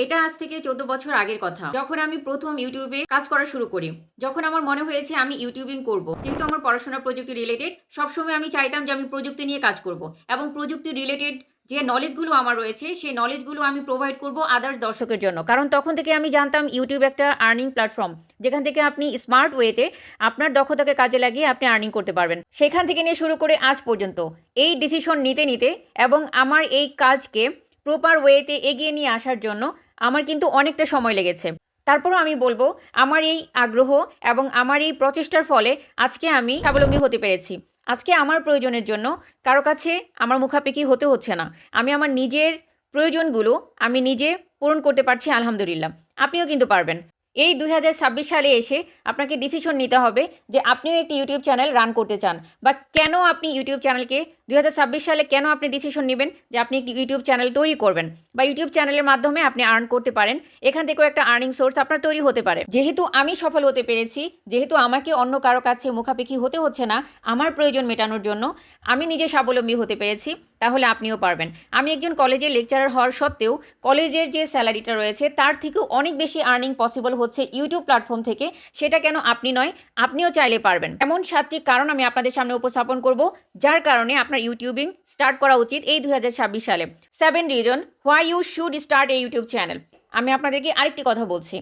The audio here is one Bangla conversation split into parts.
এটা আজ থেকে 14 বছর আগের কথা। যখন আমি প্রথম ইউটিউবে কাজ করা শুরু করি। যখন আমার মনে হয়েছে আমি ইউটিউবিং করব। যেহেতু আমার পড়াশোনা প্রযুক্তি রিলেটেড, সবসময় আমি চাইতাম যে আমি প্রযুক্তি নিয়ে কাজ করব। এবং প্রযুক্তি রিলেটেড যে নলেজগুলো আমার রয়েছে, সেই নলেজগুলো আমি প্রোভাইড করব আদার্স দর্শকের জন্য। কারণ তখন থেকে আমি জানতাম ইউটিউব একটা আর্নিং প্ল্যাটফর্ম। যেখান থেকে আপনি স্মার্ট ওয়েতে আপনার দক্ষতাকে কাজে লাগিয়ে আপনি আর্নিং করতে পারবেন। সেখান থেকে নিয়ে শুরু করে আজ পর্যন্ত এই ডিসিশন নিতে নিতে এবং আমার এই কাজকে প্রপার ওয়েতে এগিয়ে নিয়ে আসার জন্য আমার কিন্তু অনেকটা সময় লেগেছে। তারপরও আমি বলবো আমার এই আগ্রহ এবং আমার এই প্রচেষ্টার ফলে আজকে আমি স্বাবলম্বী হতে পেরেছি। আজকে আমার প্রয়োজনের জন্য কারো কাছে আমার মুখাপেক্ষি হতে হচ্ছে না। আমি আমার নিজের প্রয়োজনগুলো আমি নিজে পূরণ করতে পারছি, আলহামদুলিল্লাহ। আপনিও কিন্তু পারবেন। এই 2026 সালে এসে আপনাকে ডিসিশন নিতে হবে যে আপনিও একটি ইউটিউব চ্যানেল রান করতে চান, বা কেন আপনি ইউটিউব চ্যানেলকে 2026 সালে কেন আপনি ডিসিশন নেবেন যে আপনি একটি ইউটিউব চ্যানেল তৈরি করবেন, বা ইউটিউব চ্যানেলের মাধ্যমে আপনি আর্ন করতে পারেন। এখান থেকেও একটা আর্নিং সোর্স আপনার তৈরি হতে পারে। যেহেতু আমি সফল হতে পেরেছি, যেহেতু আমাকে অন্য কারো কাছে মুখাপেক্ষি হতে হচ্ছে না আমার প্রয়োজন মেটানোর জন্য, আমি নিজে স্বাবলম্বী হতে পেরেছি, তাহলে আপনিও পারবেন। আমি একজন কলেজের লেকচারার হওয়ার সত্ত্বেও কলেজের যে স্যালারিটা রয়েছে তার থেকেও অনেক বেশি আর্নিং পসিবল হচ্ছে ইউটিউব প্ল্যাটফর্ম থেকে। সেটা কেন আপনি নয়, আপনিও চাইলে পারবেন। এমন 7টি কারণ আমি আপনাদের সামনে উপস্থাপন করব যার কারণে আপনার ইউটিউবিং স্টার্ট করা উচিত এই 2026 সালে। 7 reason why you should start a YouTube channel. আমি আপনাদেরকে আরেকটি কথা বলছি,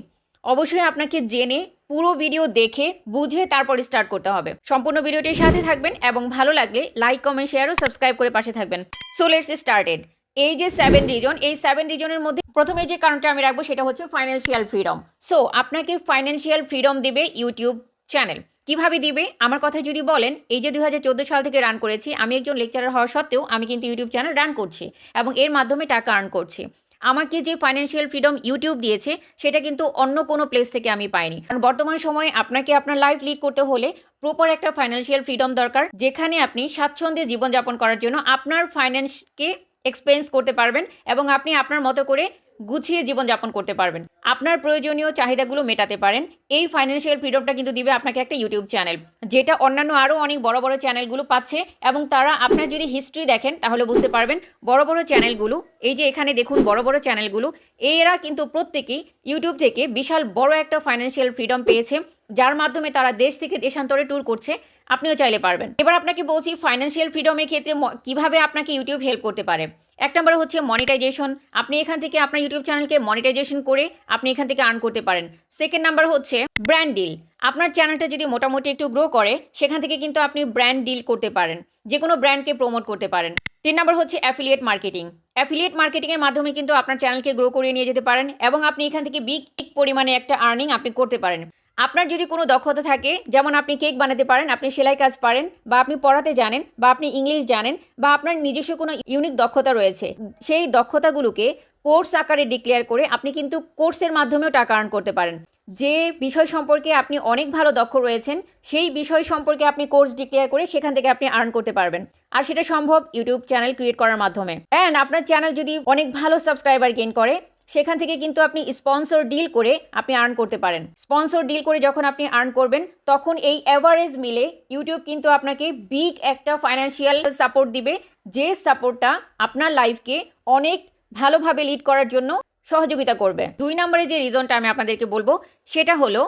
অবশ্যই আপনাকে জেনে পুরো ভিডিও দেখে বুঝে তারপর স্টার্ট করতে হবে। সম্পূর্ণ ভিডিওটির সাথে থাকবেন এবং ভালো লাগলে লাইক, কমেন্ট, শেয়ার ও সাবস্ক্রাইব করে পাশে থাকবেন। So let's started. এই যে 7 রিজন, এই 7 রিজনের মধ্যে প্রথমে যে কারণটা আমি রাখবো সেটা হচ্ছে ফাইন্যান্সিয়াল ফ্রিডম। সো আপনাকে ফাইন্যান্সিয়াল ফ্রিডম দিবে ইউটিউব চ্যানেল। কিভাবে দিবে আমার কথা যদি বলেন, এই যে 2014 সাল থেকে রান করেছি, আমি একজন লেকচারার হওয়া সত্ত্বেও আমি কিন্তু ইউটিউব চ্যানেল রান করছি এবং এর মাধ্যমে টাকা আর্ন করছি। আমাকে যে ফাইন্যান্সিয়াল ফ্রিডম ইউটিউব দিয়েছে সেটা কিন্তু অন্য কোনো প্লেস থেকে আমি পাইনি। কারণ বর্তমান সময়ে আপনাকে আপনার লাইফ লিড করতে হলে প্রপার একটা ফাইন্যান্সিয়াল ফ্রিডম দরকার, যেখানে আপনি স্বাচ্ছন্দ্যে জীবনযাপন করার জন্য আপনার ফাইন্যান্সকে এক্সপেন্স করতে পারবেন এবং আপনি আপনার মতো করে গুছিয়ে জীবনযাপন করতে পারবেন, আপনার প্রয়োজনীয় চাহিদাগুলো মেটাতে পারেন। এই ফাইন্যান্সিয়াল ফ্রিডমটা কিন্তু দিবে আপনাকে একটা ইউটিউব চ্যানেল, যেটা অন্যান্য আরও অনেক বড় বড় চ্যানেলগুলো পাচ্ছে। এবং তারা আপনার যদি হিস্ট্রি দেখেন তাহলে বুঝতে পারবেন বড় বড় চ্যানেলগুলো, এই যে এখানে দেখুন বড় বড় চ্যানেলগুলো, এরা কিন্তু প্রত্যেকেই ইউটিউব থেকে বিশাল বড় একটা ফাইন্যান্সিয়াল ফ্রিডম পেয়েছে, যার মাধ্যমে তারা দেশ থেকে দেশান্তরে ট্যুর করছে। আপনিও চাইলে পারবেন। এবার আপনাকে বলছি ফাইন্যান্সিয়াল ফ্রিডমের ক্ষেত্রে কিভাবে আপনাকে ইউটিউব হেল্প করতে পারে। এক নম্বরে হচ্ছে মনিটাইজেশন। আপনি এখান থেকে আপনার ইউটিউব চ্যানেলকে মনিটাইজেশন করে আপনি এখান থেকে আর্ন করতে পারেন। সেকেন্ড নাম্বার হচ্ছে ব্র্যান্ড ডিল। আপনার চ্যানেলটা যদি মোটামুটি একটু গ্রো করে সেখান থেকে কিন্তু আপনি ব্র্যান্ড ডিল করতে পারেন, যে কোনো ব্র্যান্ডকে প্রমোট করতে পারেন। 3 নাম্বার হচ্ছে অ্যাফিলিয়েট মার্কেটিং। অ্যাফিলিয়েট মার্কেটিংয়ের মাধ্যমে কিন্তু আপনার চ্যানেলকে গ্রো করিয়ে নিয়ে যেতে পারেন এবং আপনি এখান থেকে বিগ পরিমাণে একটা আর্নিং আপনি করতে পারেন। আপনার যদি কোনো দক্ষতা থাকে, যেমন আপনি কেক বানাতে পারেন, আপনি সেলাই কাজ পারেন, বা আপনি পড়াতে জানেন, বা আপনি ইংলিশ জানেন, বা আপনার নিজস্ব কোনো ইউনিক দক্ষতা রয়েছে, সেই দক্ষতাগুলোকে কোর্স আকারে ডিক্লেয়ার করে আপনি কিন্তু কোর্সের মাধ্যমেও টাকা আর্ন করতে পারেন। যে বিষয় সম্পর্কে আপনি অনেক ভালো দক্ষ রয়েছেন সেই বিষয় সম্পর্কে আপনি কোর্স ডিক্লেয়ার করে সেখান থেকে আপনি আর্ন করতে পারবেন। আর সেটা সম্ভব ইউটিউব চ্যানেল ক্রিয়েট করার মাধ্যমে। অ্যান্ড আপনার চ্যানেল যদি অনেক ভালো সাবস্ক্রাইবার গেইন করে সেখান থেকে কিন্তু আপনি স্পন্সর ডিল করে আপনি আর্ন করতে পারেন। স্পন্সর ডিল করে যখন আপনি আর্ন করবেন তখন এই অ্যাভারেজ মিলে ইউটিউব কিন্তু আপনাকে বিগ একটা ফাইন্যান্সিয়াল সাপোর্ট দিবে, যে সাপোর্টটা আপনার লাইফকে অনেক ভালোভাবে লিড করার জন্য সহযোগিতা করবে। 2 নম্বরে যে রিজনটা আমি আপনাদেরকে বলবো সেটা হলো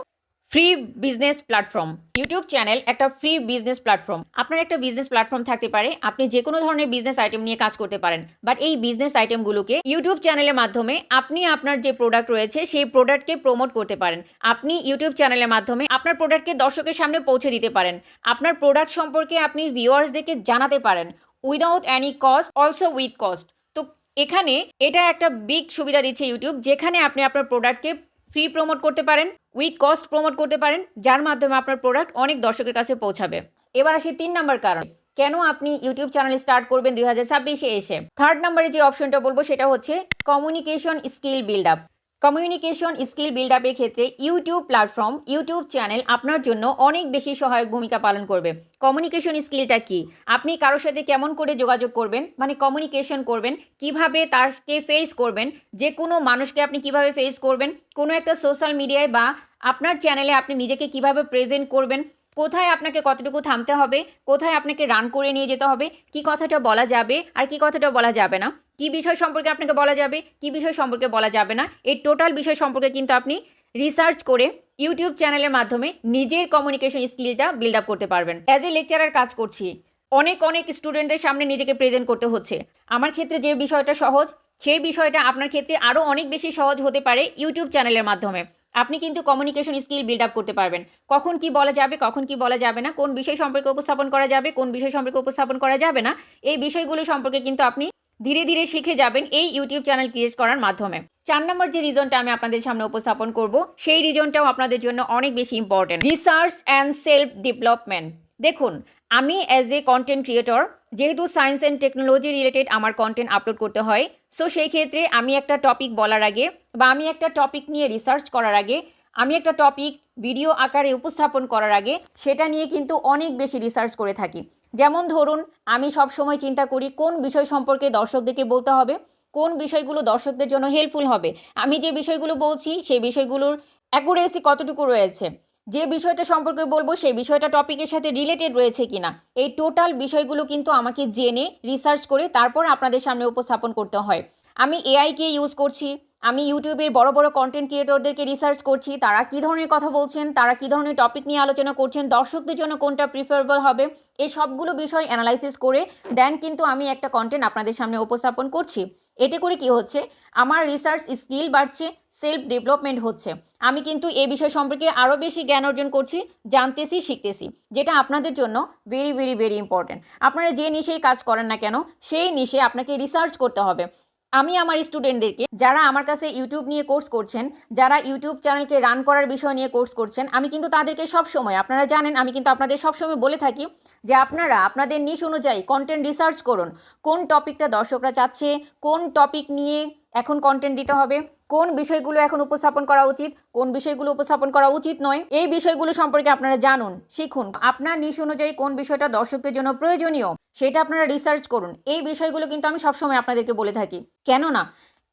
free business platform. YouTube channel একটা ফ্রি বিজনেস প্ল্যাটফর্ম। আপনার একটা বিজনেস প্ল্যাটফর্ম থাকতে পারে, আপনি যে কোনো ধরনের বিজনেস আইটেম নিয়ে কাজ করতে পারেন, বাট এই বিজনেস আইটেমগুলোকে ইউটিউব চ্যানেলের মাধ্যমে আপনি আপনার যে প্রোডাক্ট রয়েছে সেই প্রোডাক্টকে প্রমোট করতে পারেন। আপনি ইউটিউব চ্যানেলের মাধ্যমে আপনার প্রোডাক্টকে দর্শকের সামনে পৌঁছে দিতে পারেন। আপনার প্রোডাক্ট সম্পর্কে আপনি ভিউয়ার্সদেরকে জানাতে পারেন without any cost, also with cost. তো এখানে এটা একটা বিগ সুবিধা দিচ্ছে ইউটিউব, যেখানে আপনি আপনার প্রোডাক্টকে ফ্রি প্রমোট করতে পারেন, উইথ কস্ট প্রমোট করতে পারেন, যার মাধ্যমে আপনার প্রোডাক্ট অনেক দর্শকের কাছে পৌঁছাবে। এবার আসি 3 নম্বর কারণ কেন আপনি ইউটিউব চ্যানেল স্টার্ট করবেন 2026-এ এসে। 3rd নম্বরে যে অপশনটা বলবো সেটা হচ্ছে communication skill build up. Communication skill build আপের ক্ষেত্রে ইউটিউব প্ল্যাটফর্ম, ইউটিউব চ্যানেল আপনার জন্য অনেক বেশি সহায়ক ভূমিকা পালন করবে। কমিউনিকেশন স্কিলটা কি? আপনি কারোর সাথে কেমন করে যোগাযোগ করবেন, মানে কমিউনিকেশন করবেন, কিভাবে তাকে ফেস করবেন, যে কোনো মানুষকে আপনি কিভাবে ফেস করবেন, কোনো একটা সোশ্যাল মিডিয়ায় বা আপনার চ্যানেলে আপনি নিজেকে কিভাবে প্রেজেন্ট করবেন, কোথায় আপনাকে কতটুকু থামতে হবে, কোথায় আপনাকে রান করে নিয়ে যেতে হবে, কি কথাটা বলা যাবে আর কি কথাটা বলা যাবে না, কি বিষয় সম্পর্কে আপনাকে বলা যাবে, কি বিষয় সম্পর্কে বলা যাবে না, এই টোটাল বিষয় সম্পর্কে কিন্তু আপনি রিসার্চ করে ইউটিউব চ্যানেলের মাধ্যমে নিজের কমিউনিকেশন স্কিলটা বিল্ড আপ করতে পারবেন। অ্যাজ এ লেকচারার কাজ করছি, অনেক স্টুডেন্টদের সামনে নিজেকে প্রেজেন্ট করতে হচ্ছে। আমার ক্ষেত্রে যে বিষয়টা সহজ, সেই বিষয়টা আপনার ক্ষেত্রে আরও অনেক বেশি সহজ হতে পারে ইউটিউব চ্যানেলের মাধ্যমে। আপনি কিন্তু কমিউনিকেশন স্কিল বিল্ড আপ করতে পারবেন। কখন কি বলা যাবে, কখন কি বলা যাবে না, কোন বিষয় সম্পর্কে উপস্থাপন করা যাবে, কোন বিষয় সম্পর্কে উপস্থাপন করা যাবে না, এই বিষয়গুলো সম্পর্কে কিন্তু আপনি ধীরে ধীরে শিখে যাবেন এই ইউটিউব চ্যানেল ক্রিয়েট করার মাধ্যমে। 4 নম্বর যে রিজনটা আমি আপনাদের সামনে উপস্থাপন করব, সেই রিজনটাও আপনাদের জন্য অনেক বেশি important, research and self development. দেখুন, আমি অ্যাজ এ কন্টেন্ট ক্রিয়েটর, যেহেতু সায়েন্স অ্যান্ড টেকনোলজি রিলেটেড আমার কন্টেন্ট আপলোড করতে হয়, সো সেই ক্ষেত্রে আমি একটা টপিক বলার আগে বা আমি একটা টপিক নিয়ে রিসার্চ করার আগে, আমি একটা টপিক ভিডিও আকারে উপস্থাপন করার আগে সেটা নিয়ে কিন্তু অনেক বেশি রিসার্চ করে থাকি। যেমন ধরুন, আমি সব সময় চিন্তা করি কোন বিষয় সম্পর্কে দর্শকদেরকে বলতে হবে, কোন বিষয়গুলো দর্শকদের জন্য হেল্পফুল হবে, আমি যে বিষয়গুলো বলছি সেই বিষয়গুলোর অ্যাকুরেসি কতটুকু রয়েছে, যে বিষয়টা সম্পর্কে বলবো সেই বিষয়টা টপিকের সাথে রিলেটেড রয়েছে কিনা, এই টোটাল বিষয়গুলো কিন্তু আমাকে জেনে রিসার্চ করে তারপর আপনাদের সামনে উপস্থাপন করতে হয়। আমি এআইকে ইউজ করছি, আমি ইউটিউবের বড় বড় কন্টেন্ট ক্রিয়েটরদেরকে রিসার্চ করছি, তারা কী ধরনের কথা বলছেন, তারা কী ধরনের টপিক নিয়ে আলোচনা করছেন, দর্শকদের জন্য কোনটা প্রিফারেবল হবে, এই সবগুলো বিষয় অ্যানালাইসিস করে দেন কিন্তু আমি একটা কন্টেন্ট আপনাদের সামনে উপস্থাপন করছি। এতে করে কি হচ্ছে, আমার রিসার্চ স্কিল বাড়ছে, সেলফ ডেভেলপমেন্ট হচ্ছে, আমি কিন্তু এই বিষয় সম্পর্কে আরও বেশি জ্ঞান অর্জন করছি, জানতেছি, শিখতেছি, যেটা আপনাদের জন্য ভেরি ভেরি ভেরি ইম্পর্টেন্ট। আপনারা যে নিশেই কাজ করেন না কেন, সেই নিশে আপনাকে রিসার্চ করতে হবে। আমি আমার স্টুডেন্টদেরকে, যারা আমার কাছে ইউটিউব নিয়ে কোর্স করছেন, যারা ইউটিউব চ্যানেলকে রান করার বিষয় নিয়ে কোর্স করছেন, আমি কিন্তু তাদেরকে সবসময়, আপনারা জানেন, আমি কিন্তু আপনাদের সবসময় বলে থাকি যে আপনারা আপনাদের নিশ অনুযায়ী কন্টেন্ট রিসার্চ করুন। কোন টপিকটা দর্শকরা চাচ্ছে, কোন টপিক নিয়ে এখন কন্টেন্ট দিতে হবে, কোন বিষয়গুলো এখন উপস্থাপন করা উচিত, কোন বিষয়গুলো উপস্থাপন করা উচিত নয়, এই বিষয়গুলো সম্পর্কে আপনারা জানুন, শিখুন। আপনার নিশ অনুযায়ী কোন বিষয়টা দর্শকদের জন্য প্রয়োজনীয় সেটা আপনারা রিসার্চ করুন। এই বিষয়গুলো কিন্তু আমি সবসময় আপনাদেরকে বলে থাকি, কেননা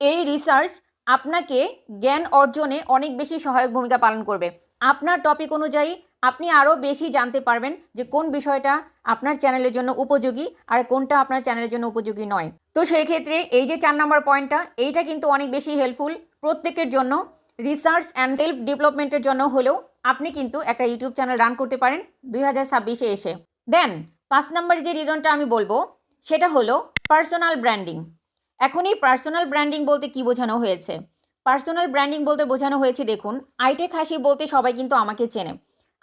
এই রিসার্চ আপনাকে জ্ঞান অর্জনে অনেক বেশি সহায়ক ভূমিকা পালন করবে। আপনার টপিক অনুযায়ী আপনি আরও বেশি জানতে পারবেন যে কোন বিষয়টা আপনার চ্যানেলের জন্য উপযোগী আর কোনটা আপনার চ্যানেলের জন্য উপযোগী নয়। তো সেই ক্ষেত্রে এই যে 4 নম্বর পয়েন্টটা, এইটা কিন্তু অনেক বেশি হেল্পফুল প্রত্যেকের জন্য। রিসার্চ অ্যান্ড সেলফ ডেভেলপমেন্টের জন্য হলেও আপনি কিন্তু একটা ইউটিউব চ্যানেল রান করতে পারেন 2026-এ এসে। দেন 5 নম্বর যে রিজনটা আমি বলবো সেটা হলো পার্সোনাল ব্র্যান্ডিং। এখন এই পার্সোনাল ব্র্যান্ডিং বলতে কি বোঝানো হয়েছে? পার্সোনাল ব্র্যান্ডিং বলতে বোঝানো হয়েছে, দেখুন, আইটেক হাসি বলতে সবাই কিন্তু আমাকে চেনে,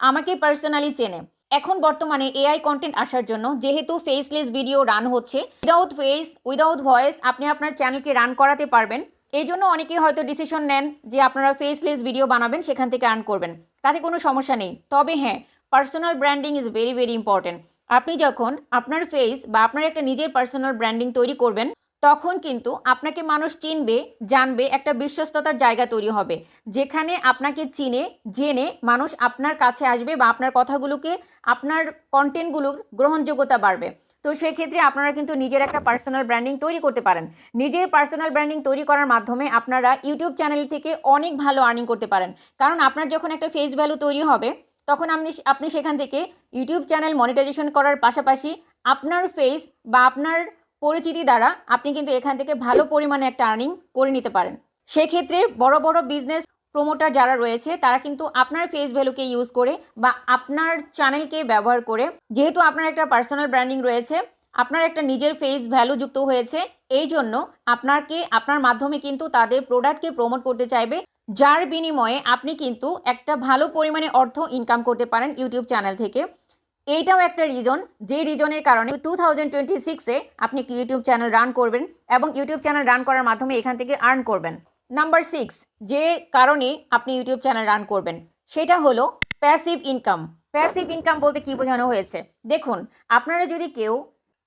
আমাকে পার্সোনালি চেনে। এখন বর্তমানে এআই কন্টেন্ট আসার জন্য যেহেতু ফেসলেস ভিডিও রান হচ্ছে, উইদাউট ফেস উইদাউট ভয়েস আপনি আপনার চ্যানেলকে রান করাতে পারবেন। এই জন্য অনেকেই হয়তো ডিসিশন নেন যে আপনারা ফেসলেস ভিডিও বানাবেন, সেখান থেকে আর্ন করবেন, তাতে কোনো সমস্যা নেই। তবে হ্যাঁ, personal branding is very very important. আপনি যখন আপনার ফেস বা আপনার একটা নিজের পার্সোনাল ব্র্যান্ডিং তৈরি করবেন, তখন কিন্তু আপনাকে মানুষ চিনবে, জানবে, একটা বিশ্বস্ততার জায়গা তৈরি হবে, যেখানে আপনাকে চিনে জেনে মানুষ আপনার কাছে আসবে বা আপনার কথাগুলোকে, আপনার কন্টেন্টগুলোর গ্রহণযোগ্যতা বাড়বে। তো সেক্ষেত্রে আপনারা কিন্তু নিজের একটা পার্সোনাল ব্র্যান্ডিং তৈরি করতে পারেন। নিজের পার্সোনাল ব্র্যান্ডিং তৈরি করার মাধ্যমে আপনারা ইউটিউব চ্যানেল থেকে অনেক ভালো আর্নিং করতে পারেন, কারণ আপনার যখন একটা ফেস ভ্যালু তৈরি হবে, তখন আপনি সেখান থেকে ইউটিউব চ্যানেল মনিটাইজেশন করার পাশাপাশি আপনার ফেস বা আপনার পরিচিতি দ্বারা আপনি কিন্তু এখান থেকে ভালো পরিমাণে একটা আর্নিং করে নিতে পারেন। সেক্ষেত্রে বড় বড় বিজনেস প্রমোটার যারা রয়েছে, তারা কিন্তু আপনার ফেস ভ্যালুকে ইউজ করে বা আপনার চ্যানেলকে ব্যবহার করে, যেহেতু আপনার একটা পার্সোনাল ব্র্যান্ডিং রয়েছে, আপনার একটা নিজের ফেস ভ্যালু যুক্ত হয়েছে, এই জন্য আপনার মাধ্যমে কিন্তু তাদের প্রোডাক্টকে প্রমোট করতে চাইবে, যার বিনিময়ে আপনি কিন্তু একটা ভালো পরিমাণে অর্থ ইনকাম করতে পারেন ইউটিউব চ্যানেল থেকে। এইটাও একটা রিজন, যে রিজনের কারণে 2026-এ আপনি ইউটিউব চ্যানেল রান করবেন এবং ইউটিউব চ্যানেল রান করার মাধ্যমে এখান থেকে আর্ন করবেন। নাম্বার 6, যে কারণে আপনি ইউটিউব চ্যানেল রান করবেন সেটা হলো প্যাসিভ ইনকাম। প্যাসিভ ইনকাম বলতে কি বোঝানো হয়েছে? দেখুন, আপনারা যদি কেউ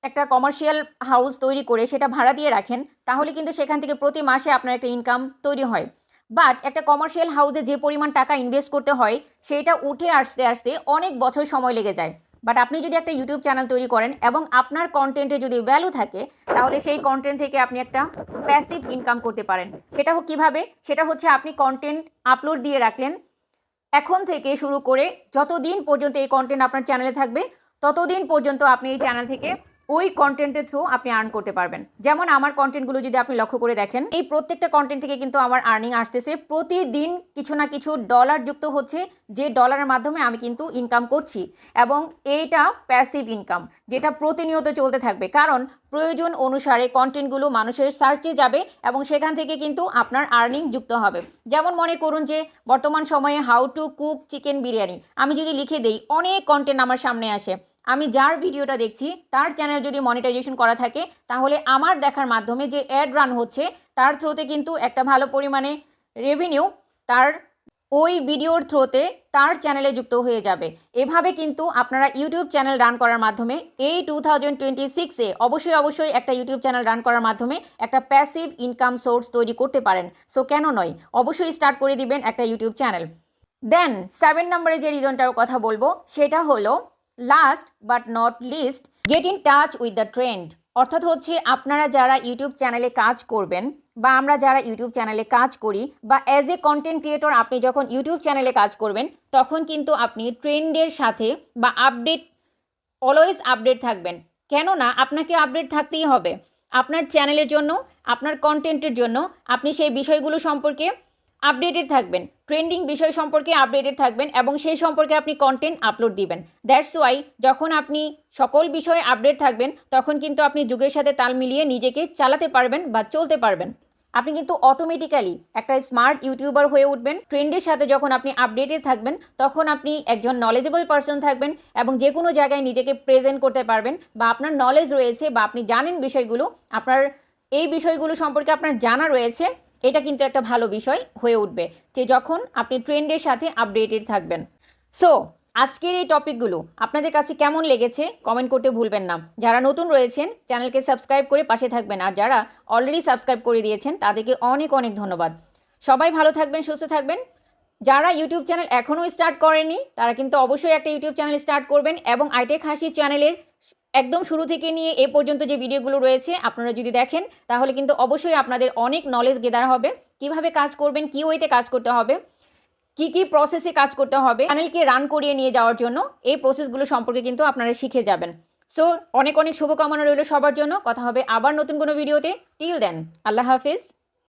একটা কমার্শিয়াল হাউস তৈরি করে সেটা ভাড়া দিয়ে রাখেন, তাহলে কিন্তু সেখান থেকে প্রতি মাসে আপনার একটা ইনকাম তৈরি হয়। বাট একটা কমার্শিয়াল হাউসে যে পরিমাণ টাকা ইনভেস্ট করতে হয়, সেটা উঠে আসতে আসতে অনেক বছর সময় লেগে যায়। বাট আপনি যদি একটা ইউটিউব চ্যানেল তৈরি করেন এবং আপনার কন্টেন্টে যদি ভ্যালু থাকে, তাহলে সেই কন্টেন্ট থেকে আপনি একটা প্যাসিভ ইনকাম করতে পারেন। সেটা কীভাবে? সেটা হচ্ছে আপনি কন্টেন্ট আপলোড দিয়ে রাখলেন, এখন থেকে শুরু করে যতদিন পর্যন্ত এই কন্টেন্ট আপনার চ্যানেলে থাকবে ততদিন পর্যন্ত আপনি এই চ্যানেল থেকে ওই কন্টেন্টের থ্রু আপনি আর্ন করতে পারবেন। যেমন আমার কন্টেন্টগুলো যদি আপনি লক্ষ্য করে দেখেন, এই প্রত্যেকটা কন্টেন্ট থেকে কিন্তু আমার আর্নিং আসতেছে। প্রতিদিন কিছু না কিছু ডলার যুক্ত হচ্ছে, যে ডলারের মাধ্যমে আমি কিন্তু ইনকাম করছি, এবং এইটা প্যাসিভ ইনকাম, যেটা প্রতিনিয়ত চলতে থাকবে। কারণ প্রয়োজন অনুসারে কন্টেন্টগুলো মানুষের সার্চে যাবে এবং সেখান থেকে কিন্তু আপনার আর্নিং যুক্ত হবে। যেমন মনে করুন যে বর্তমান সময়ে how to cook chicken biryani আমি যদি লিখে দেই, অনেক কন্টেন্ট আমার সামনে আসে। আমি যার ভিডিওটা দেখছি তার চ্যানেল যদি মনিটাইজেশন করা থাকে, তাহলে আমার দেখার মাধ্যমে যে অ্যাড রান হচ্ছে তার থ্রুতে কিন্তু একটা ভালো পরিমাণে রেভিনিউ তার ওই ভিডিওর থ্রুতে তার চ্যানেলে যুক্ত হয়ে যাবে। এভাবে কিন্তু আপনারা ইউটিউব চ্যানেল রান করার মাধ্যমে এই 2026-এ অবশ্যই একটা ইউটিউব চ্যানেল রান করার মাধ্যমে একটা প্যাসিভ ইনকাম সোর্স তৈরি করতে পারেন। সো কেন নয়, অবশ্যই স্টার্ট করে দিবেন একটা ইউটিউব চ্যানেল। দেন 7 নম্বরে যে রিজনটার কথা বলবো সেটা হলো last but not list, get in touch with the trend. অর্থাৎ হচ্ছে আপনারা যারা ইউটিউব চ্যানেলে কাজ করবেন, বা আমরা যারা ইউটিউব চ্যানেলে কাজ করি, বা অ্যাজ এ কন্টেন্ট ক্রিয়েটর আপনি যখন ইউটিউব চ্যানেলে কাজ করবেন, তখন কিন্তু আপনি ট্রেন্ডের সাথে বা অলওয়েজ আপডেট থাকবেন। কেননা আপনাকে আপডেট থাকতেই হবে আপনার চ্যানেলের জন্য, আপনার কন্টেন্টের জন্য। আপনি সেই বিষয়গুলো সম্পর্কে আপডেটেড থাকবেন, ট্রেন্ডিং বিষয় সম্পর্কে আপডেটেড থাকবেন, এবং সেই সম্পর্কে আপনি কন্টেন্ট আপলোড দিবেন। দ্যাটস ওয়াই যখন আপনি সকল বিষয়ে আপডেট থাকবেন, তখন কিন্তু আপনি যুগের সাথে তাল মিলিয়ে নিজেকে চালাতে পারবেন বা চলতে পারবেন। আপনি কিন্তু অটোমেটিক্যালি একটা স্মার্ট ইউটিউবার হয়ে উঠবেন। ট্রেন্ডের সাথে যখন আপনি আপডেটেড থাকবেন, তখন আপনি একজন নলেজেবল পারসন থাকবেন, এবং যে কোনো জায়গায় নিজেকে প্রেজেন্ট করতে পারবেন, বা আপনার নলেজ রয়েছে বা আপনি জানেন বিষয়গুলো, আপনার এই বিষয়গুলো সম্পর্কে আপনার জানা রয়েছে। এটা কিন্তু একটা ভালো বিষয় হয়ে উঠবে যে যখন আপনি ট্রেন্ডের সাথে আপডেটেড থাকবেন। সো আজকের এই টপিকগুলো আপনাদের কাছে কেমন লেগেছে কমেন্ট করতে ভুলবেন না। যারা নতুন রয়েছেন চ্যানেলকে সাবস্ক্রাইব করে পাশে থাকবেন, আর যারা অলরেডি সাবস্ক্রাইব করে দিয়েছেন তাদেরকে অনেক অনেক ধন্যবাদ। সবাই ভালো থাকবেন, সুস্থ থাকবেন। যারা ইউটিউব চ্যানেল এখনও স্টার্ট করেনি তারা কিন্তু অবশ্যই একটা ইউটিউব চ্যানেল স্টার্ট করবেন, এবং আইটেক হাসি চ্যানেলের একদম শুরু থেকে নিয়ে এ পর্যন্ত যে ভিডিওগুলো রয়েছে আপনারা যদি দেখেন, তাহলে কিন্তু অবশ্যই আপনাদের অনেক নলেজ গেদার হবে। কিভাবে কাজ করবেন, কী ওয়েতে কাজ করতে হবে, কি প্রসেসে কাজ করতে হবে চ্যানেলকে রান করিয়ে নিয়ে যাওয়ার জন্য, এই প্রসেসগুলো সম্পর্কে কিন্তু আপনারা শিখে যাবেন। সো অনেক অনেক শুভকামনা রইল সবার জন্য। কথা হবে আবার নতুন কোনো ভিডিওতে। টিল দেন, আল্লাহ হাফিজ।